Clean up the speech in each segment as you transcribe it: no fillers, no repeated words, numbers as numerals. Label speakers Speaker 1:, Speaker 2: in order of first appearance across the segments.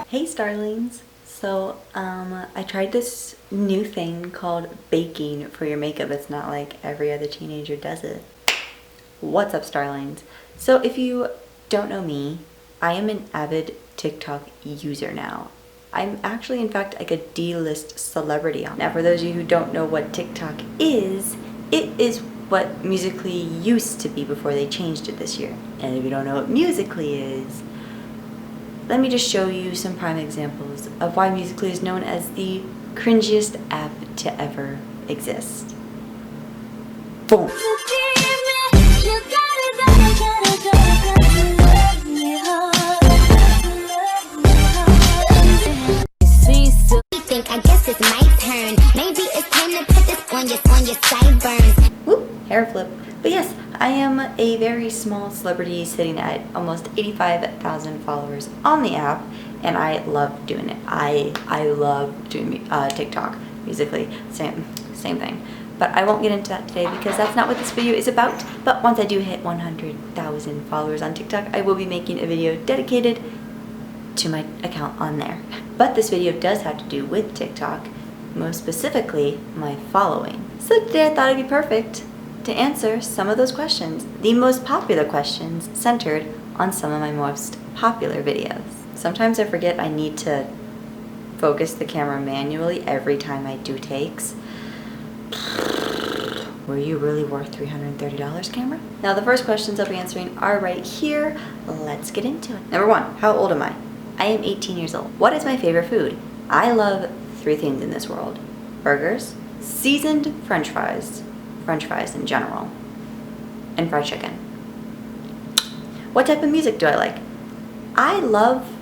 Speaker 1: Hey Starlings! So, I tried this new thing called baking for your makeup. It's not like every other teenager does it. What's up, Starlings? So if you don't know me, I am an avid TikTok user now. I'm actually, in fact, like a D-list celebrity on. Now, for those of you who don't know what TikTok is, it is what Musical.ly used to be before they changed it this year. And if you don't know what Musical.ly is, let me just show you some prime examples of why Musical.ly is known as the cringiest app to ever exist. Boom!
Speaker 2: I guess it's my turn. Maybe it's time to put this on your sideburns.
Speaker 1: Whoop, hair flip. But yes, I am a very small celebrity sitting at almost 85,000 followers on the app, and I love doing it. I love doing TikTok, Musical.ly, same thing. But I won't get into that today because that's not what this video is about. But once I do hit 100,000 followers on TikTok, I will be making a video dedicated to my account on there. But this video does have to do with TikTok, most specifically my following. So today I thought it'd be perfect to answer some of those questions, the most popular questions centered on some of my most popular videos. Sometimes I forget I need to focus the camera manually every time I do takes. Were you really worth $330, camera? Now the first questions I'll be answering are right here. Let's get into it. Number one, how old am I? I am 18 years old. What is my favorite food? I love three things in this world: burgers, seasoned french fries in general, and fried chicken. What type of music do I like? I love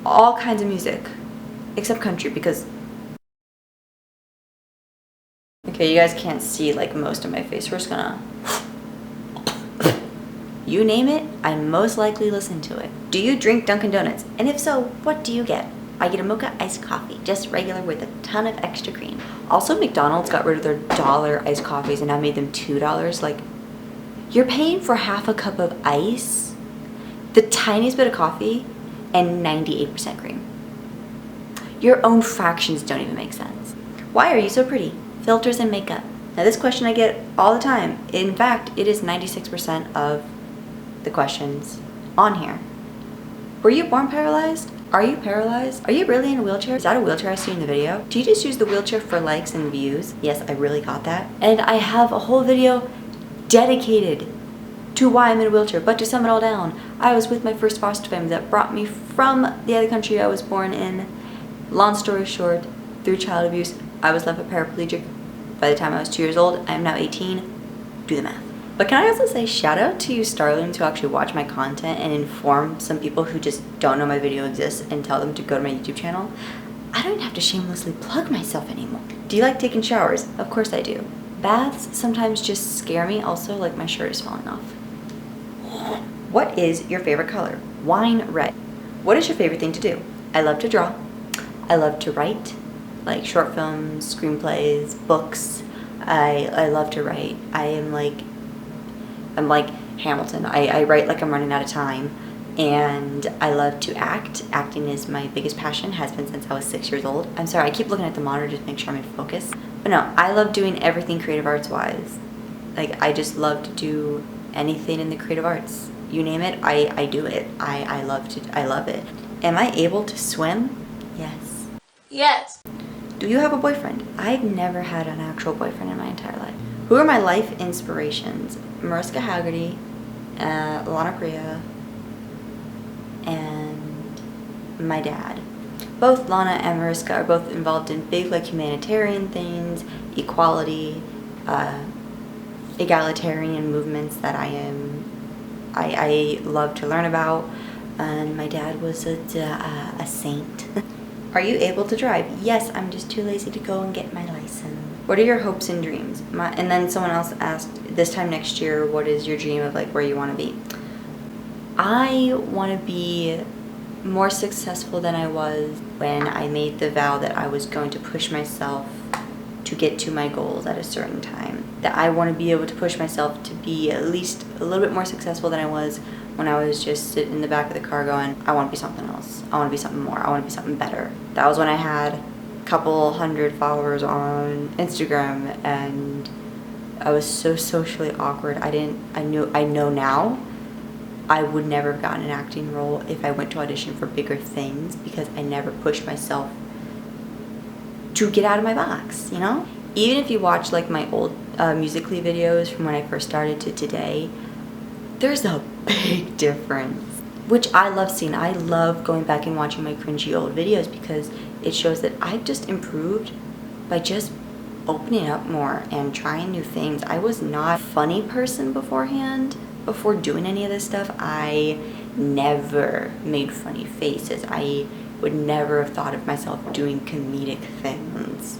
Speaker 1: all kinds of music, except country, because okay, you guys can't see like most of my face. We're just gonna you name it, I most likely listen to it. Do you drink Dunkin' Donuts? And if so, what do you get? I get a mocha iced coffee, just regular with a ton of extra cream. Also, McDonald's got rid of their $1 iced coffees and now made them $2. Like, you're paying for half a cup of ice, the tiniest bit of coffee, and 98% cream. Your own fractions don't even make sense. Why are you so pretty? Filters and makeup. Now this question I get all the time. In fact, it is 96% of the questions on here. Were you born paralyzed? Are you paralyzed? Are you really in a wheelchair? Is that a wheelchair I see in the video? Do you just use the wheelchair for likes and views? Yes, I really got that. And I have a whole video dedicated to why I'm in a wheelchair. But to sum it all down, I was with my first foster family that brought me from the other country I was born in. Long story short, through child abuse, I was left a paraplegic by the time I was 2 years old. I am now 18. Do the math. But can I also say shout out to you Starlings who actually watch my content and inform some people who just don't know my video exists and tell them to go to my YouTube channel. I don't have to shamelessly plug myself anymore. Do you like taking showers? Of course I do. Baths sometimes just scare me also, like my shirt is falling off. What is your favorite color? Wine red. What is your favorite thing to do? I love to draw. I love to write, like short films, screenplays, books. I love to write. I'm like Hamilton. I write like I'm running out of time. And I love to act. Acting is my biggest passion, has been since I was 6 years old. I'm sorry, I keep looking at the monitor just to make sure I'm in focus. But no, I love doing everything creative arts wise. Like, I just love to do anything in the creative arts. You name it, I do it. I love it. Am I able to swim? Yes.
Speaker 2: Yes.
Speaker 1: Do you have a boyfriend? I've never had an actual boyfriend in my entire life. Who are my life inspirations? Mariska Haggerty, Lana Priya, and my dad. Both Lana and Mariska are both involved in big like humanitarian things, equality, egalitarian movements that I love to learn about. And my dad was a saint. Are you able to drive? Yes, I'm just too lazy to go and get my license. What are your hopes and dreams? And then someone else asked, this time next year, what is your dream of like where you want to be? I want to be more successful than I was when I made the vow that I was going to push myself to get to my goals at a certain time. That I want to be able to push myself to be at least a little bit more successful than I was when I was just sitting in the back of the car going, I want to be something else. I want to be something more. I want to be something better. That was when I had a couple hundred followers on Instagram, and I was so socially awkward. I know now I would never have gotten an acting role if I went to audition for bigger things, because I never pushed myself to get out of my box, you know? Even if you watch like my old Musical.ly videos from when I first started to today, there's a big difference, which I love seeing. I love going back and watching my cringy old videos because it shows that I've just improved by just opening up more and trying new things. I was not a funny person beforehand. Before doing any of this stuff, I never made funny faces. I would never have thought of myself doing comedic things.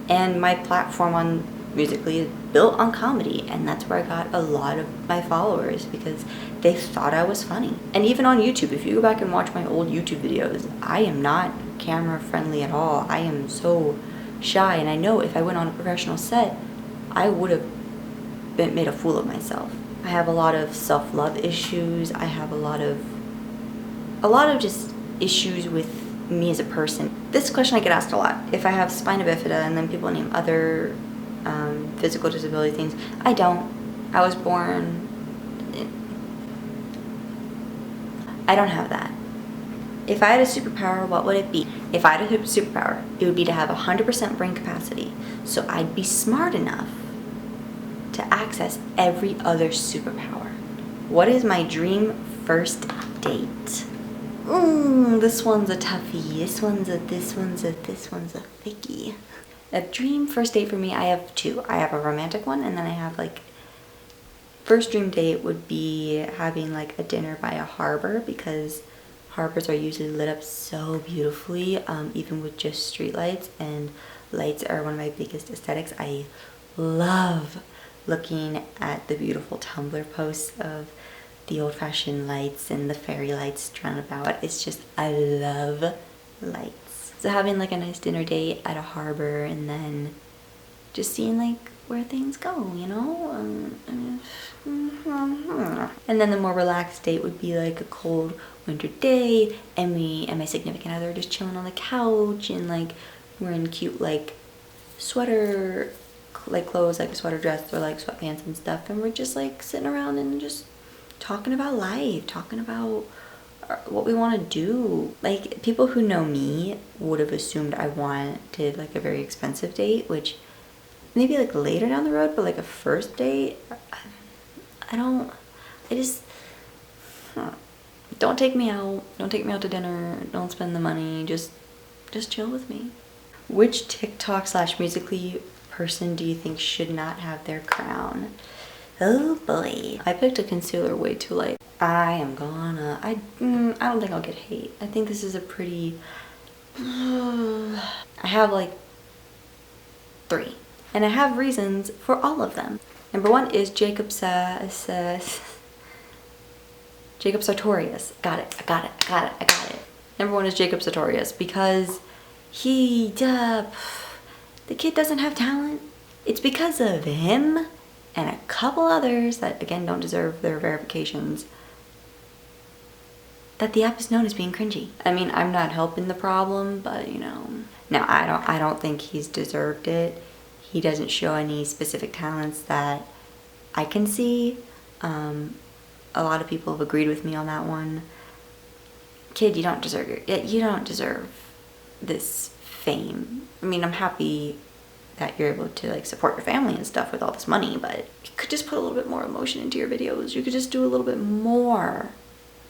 Speaker 1: And my platform on Musical.ly is built on comedy, and that's where I got a lot of my followers, because they thought I was funny. And even on YouTube, if you go back and watch my old YouTube videos, I am not camera friendly at all. I am so shy, and I know if I went on a professional set, I would have made a fool of myself. I have a lot of self-love issues. I have a lot of just issues with me as a person. This question I get asked a lot. If I have spina bifida, and then people name other physical disability things. I don't. I was born. I don't have that. If I had a superpower, what would it be? If I had a superpower, it would be to have 100% brain capacity. So I'd be smart enough to access every other superpower. What is my dream first date? This one's a toughie. This one's a thickie. A dream first date for me, I have two. I have a romantic one, and then I have like, first dream date would be having like a dinner by a harbor, because harbors are usually lit up so beautifully, even with just street lights, and lights are one of my biggest aesthetics. I love looking at the beautiful Tumblr posts of the old-fashioned lights and the fairy lights strewn about. It's just, I love lights. So having like a nice dinner date at a harbor, and then just seeing like where things go, you know? And then the more relaxed date would be like a cold winter day, and me and my significant other are just chilling on the couch, and like we're in cute like sweater like clothes, like a sweater dress or like sweatpants and stuff, and we're just like sitting around and just talking about life, talking about what we want to do. Like, people who know me would have assumed I wanted like a very expensive date, which maybe like later down the road, but like a first date, don't take me out to dinner, don't spend the money, just chill with me. Which TikTok/Musical.ly person do you think should not have their crown? Oh boy. I picked a concealer way too late. I don't think I'll get hate. I think this is a pretty, I have like 3. And I have reasons for all of them. Number 1 is Jacob Sartorius. I got it. Number 1 is Jacob Sartorius, because the kid doesn't have talent. It's because of him and a couple others that, again, don't deserve their verifications, that the app is known as being cringy. I mean, I'm not helping the problem, but you know. No, I don't think he's deserved it. He doesn't show any specific talents that I can see. A lot of people have agreed with me on that one. Kid, you don't deserve this fame. I mean, I'm happy that you're able to like support your family and stuff with all this money, but you could just put a little bit more emotion into your videos. You could just do a little bit more.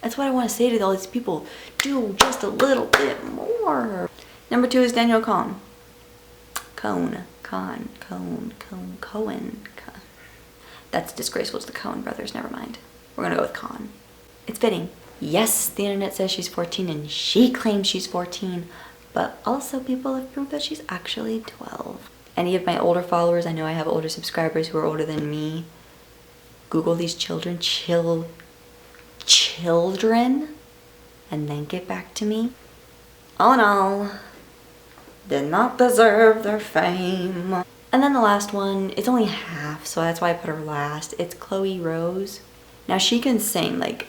Speaker 1: That's what I want to say to all these people. Do just a little bit more. Number 2 is Daniel Cohen. Cohen. That's disgraceful to the Cohen brothers, never mind. We're gonna go with Cohen. It's fitting. Yes, the internet says she's 14 and she claims she's 14, but also people have proved that she's actually 12. Any of my older followers, I know I have older subscribers who are older than me, Google these children, children, and then get back to me. All in all, did not deserve their fame. And then the last one, it's only half, so that's why I put her last. It's Chloe Rose. Now she can sing like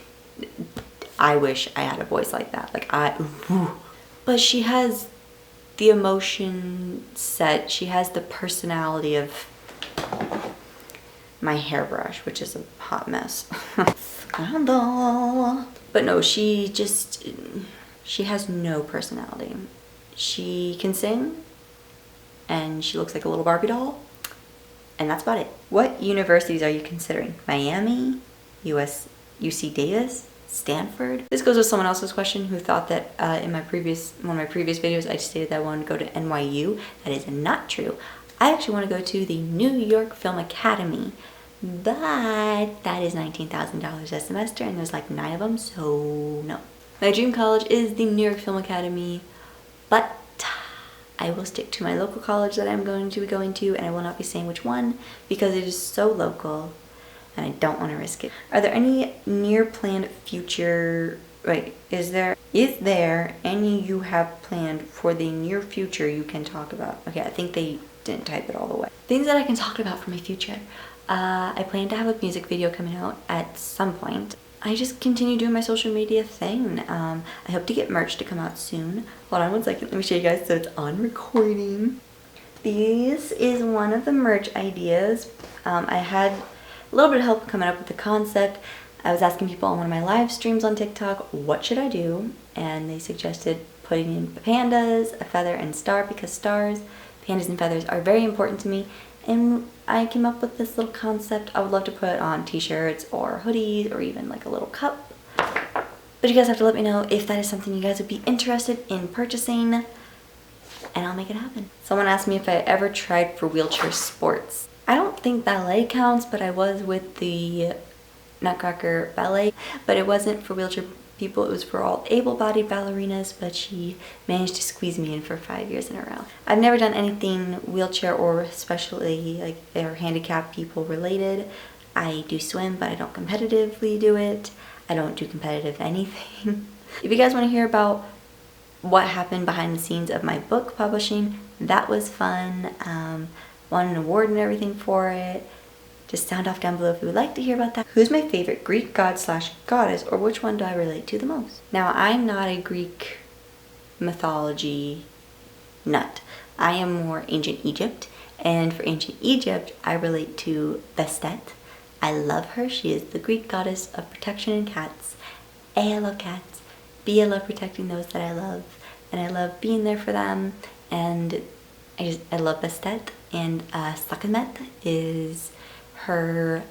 Speaker 1: I wish I had a voice like that. Like but she has the emotion set. She has the personality of my hairbrush, which is a hot mess. Scandal. But no, she has no personality. She can sing, and she looks like a little Barbie doll, and that's about it. What universities are you considering? Miami, UC Davis, Stanford? This goes with someone else's question who thought that in one of my previous videos I stated that I wanted to go to NYU. That is not true. I actually want to go to the New York Film Academy, but that is $19,000 a semester, and there's like 9 of them, so no. My dream college is the New York Film Academy, but I will stick to my local college that I'm going to be going to, and I will not be saying which one because it is so local and I don't want to risk it. Are there any near planned future, is there any you have planned for the near future you can talk about? Okay, I think they didn't type it all the way. Things that I can talk about for my future. I plan to have a music video coming out at some point. I just continue doing my social media thing. I hope to get merch to come out soon. Hold on one second, let me show you guys so it's on recording. This is one of the merch ideas. I had a little bit of help coming up with the concept. I was asking people on one of my live streams on TikTok, what should I do? And they suggested putting in pandas, a feather, and star, because stars, pandas, and feathers are very important to me. And I came up with this little concept. I would love to put on t-shirts or hoodies or even like a little cup. But you guys have to let me know if that is something you guys would be interested in purchasing, and I'll make it happen. Someone asked me if I ever tried for wheelchair sports. I don't think ballet counts, but I was with the Nutcracker Ballet, but it wasn't for wheelchair people, it was for all able-bodied ballerinas, but she managed to squeeze me in for 5 years in a row. I've never done anything wheelchair or especially like or handicapped people related. I do swim, but I don't competitively do it. I don't do competitive anything. If you guys want to hear about what happened behind the scenes of my book publishing, that was fun. Won an award and everything for it. Just sound off down below if you would like to hear about that. Who's my favorite Greek god / goddess, or which one do I relate to the most? Now, I'm not a Greek mythology nut. I am more ancient Egypt, and for ancient Egypt, I relate to Bastet. I love her. She is the Greek goddess of protection and cats. A, I love cats. B, I love protecting those that I love, and I love being there for them, and I love Bastet. And Sekhmet is her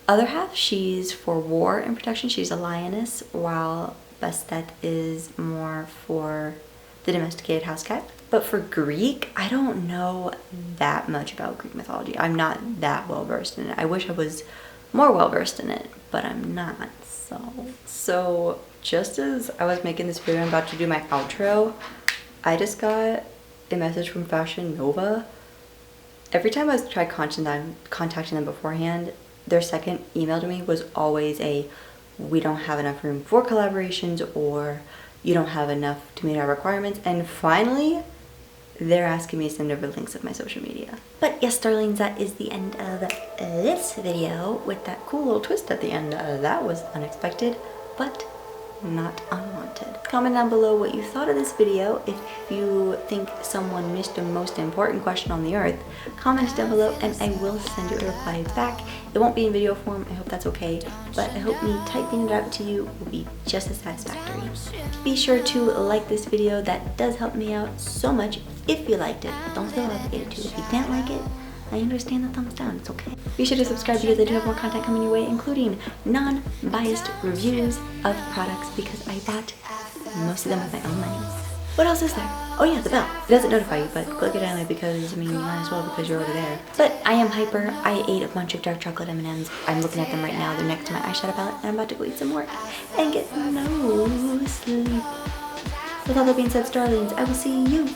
Speaker 1: other half. She's for war and protection. She's a lioness, while Bastet is more for the domesticated house cat. But for Greek, I don't know that much about Greek mythology. I'm not that well versed in it. I wish I was more well versed in it, but I'm not. So just as I was making this video, I'm about to do my outro, I just got a message from Fashion Nova. Every time I tried contacting them beforehand, their second email to me was always we don't have enough room for collaborations, or you don't have enough to meet our requirements. And finally, they're asking me to send over links of my social media. But yes, darlings, that is the end of this video with that cool little twist at the end. That was unexpected, but not unwanted. Comment down below what you thought of this video. If you think someone missed the most important question on the earth, comment down below and I will send you a reply back. It won't be in video form, I hope that's okay, but I hope me typing it out to you will be just as satisfactory. Be sure to like this video, that does help me out so much if you liked it. Don't feel obligated to. If you didn't like it, I understand the thumbs down, it's okay. Be sure to subscribe because I do have more content coming your way, including non-biased reviews of products, because I bought most of them with my own money. What else is there? Oh yeah, the bell. It doesn't notify you, but click it anyway because, I mean, you might as well because you're already there. But I am hyper. I ate a bunch of dark chocolate M&Ms. I'm looking at them right now. They're next to my eyeshadow palette, and I'm about to go eat some more and get no sleep. With all that being said, Starlings, I will see you